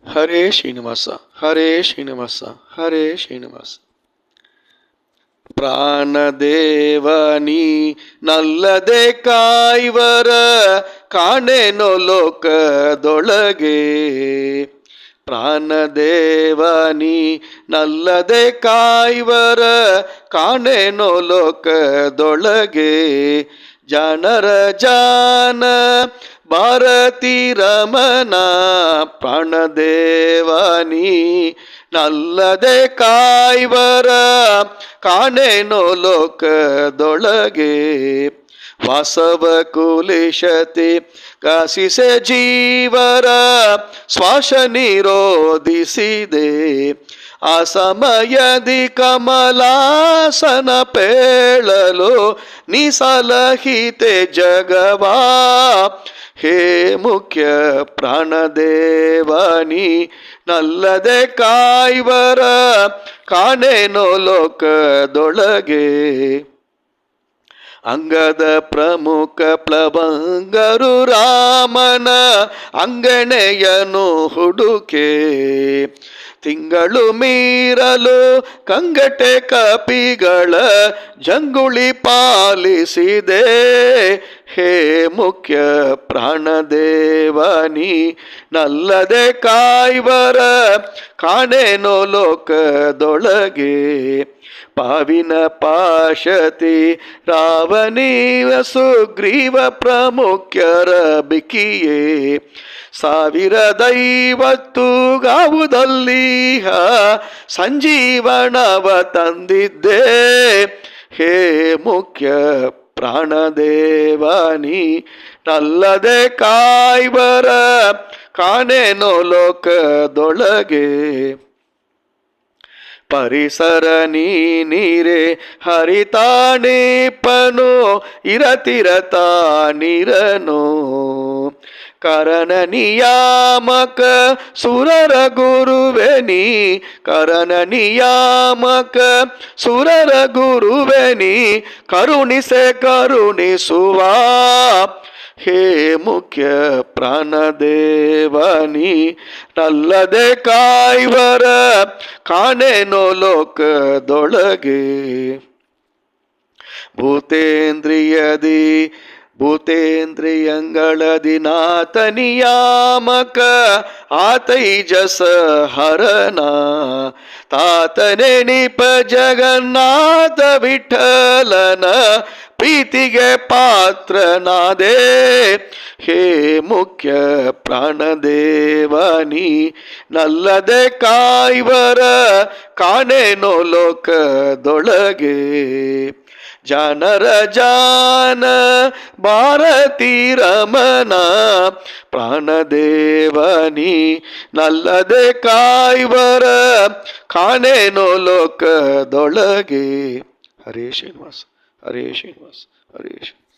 ಹರೇ ಶ್ರೀನಿವಾಸ ಹರೇ ಶ್ರೀನಿವಾಸ ಹರೇ ಶ್ರೀನಿವಾಸ. ಪ್ರಾಣದೇವನಿ ನಲ್ಲದೆ ಕಾಯ್ವರ ಕಾಣೆನೋ ಲೋಕದೊಳಗೆ. ಪ್ರಾಣದೇವನಿ ನಲ್ಲದೆ ಕಾಯ್ವರ ಕಾಣೆನೋ ಲೋಕದೊಳಗೆ. ಜನರ ಜಾನ ಭಾರತಿ ರಮಣ ಪ್ರಾಣದೇವನಿ ನಲ್ಲದೆ ಕಾಯ್ವರ ಕಾಣೆನೋ ಲೋಕದೊಳಗೆ. ವಾಸವ ಕುಲಿಶತೆ ಕಾಸಿಸೆ ಜೀವರ ಶ್ವಾಸ ನಿರೋಧಿಸಿದೆ. ಆ ಸಮಯದಿ ಕಮಲಾಸನ ಪೇಳಲು ನಿಸಲಹಿತೆ ಜಗವಾ. ಹೇ ಮುಖ್ಯ ಪ್ರಾಣದೇವನಿ ನಲ್ಲದೆ ಕಾಯ್ವರ ಕಾಣೆನೋ ಲೋಕದೊಳಗೆ. ಅಂಗದ ಪ್ರಮುಖ ಪ್ಲವಂಗರು ರಾಮನ ಅಂಗಣೆಯನು ಹುಡುಕೆ. ತಿಂಗಳು ಮೀರಲು ಕಂಗಟೆ ಕಪಿಗಳ ಜಂಗುಳಿ ಪಾಲಿಸಿದೆ. ಹೇ ಮುಖ್ಯ ಪ್ರಾಣದೇವನಿ ನಲ್ಲದೆ ಕಾಯ್ವರ ಕಾಣೆನೋ ಲೋಕದೊಳಗೆ. ಪಾವಿನ ಪಾಶತಿ ರಾವಣೀವ ಸುಗ್ರೀವ ಪ್ರಮುಖ್ಯರ ಬಿಕಿಯೇ. 1050 ಗಾವುದಲ್ಲಿ ಸಂಜೀವನವ ತಂದಿದ್ದೆ. ಹೇ ಮುಖ್ಯ ಪ್ರಾಣದೇವನಿ ನಲ್ಲದೆ ಕಾಯ್ವರ ಕಾಣೆನೋ ಲೋಕದೊಳಗೆ. ಪರಿಸರ ನೀರೆ ಹರಿತಾಣಿಪನು ಇರತಿರತ ನೀರನು. ಕರನ ನಿಯಾಮಕ ಸುರರ ಗುರುವೆನಿ ಕರನ ನಿಯಾಮಕ ಸುರರ ಗುರುವೆನಿ ಕರುಣಿಸೆ ಕರುಣಿಸುವ. ಹೇ ಮುಖ್ಯ ಪ್ರಾಣದೇವನಿ ನಲ್ಲದೆ ಕಾಯ್ವರ ಕಾಣೆನೋ ಲೋಕದೊಳಗೆ. ಭೂತೇಂದ್ರಿಯದಿ ಭೂತೇಂದ್ರಿಯಂಗಳದಿ ನಾಥ ನಿಯಾಮಕ ಆತೈಜಸ ಹರನ. ತಾತನೆನಿಪ ಜಗನ್ನಾಥ ವಿಠಲನ ಪ್ರೀತಿಗೆ ಪಾತ್ರನಾದೆ. ಹೇ ಮುಖ್ಯ ಪ್ರಾಣದೇವನಿ ನಲ್ಲದೆ ಕಾಯ್ವರ ಕಾಣೆನೋ ಲೋಕದೊಳಗೆ. ಜನರ ಜಾನ ಭಾರತಿ ರಮಣ ಪ್ರಾಣದೇವನಿ ನಲ್ಲದೆ ಕಾಯ್ವರ ಕಾಣೆನೋ ಲೋಕದೊಳಗೆ. ಹರೇ ಶ್ರೀನಿವಾಸ ಹರೇ ಶ್ರೀನಿವಾಸ ಹರೇ ಶ್ರೀ.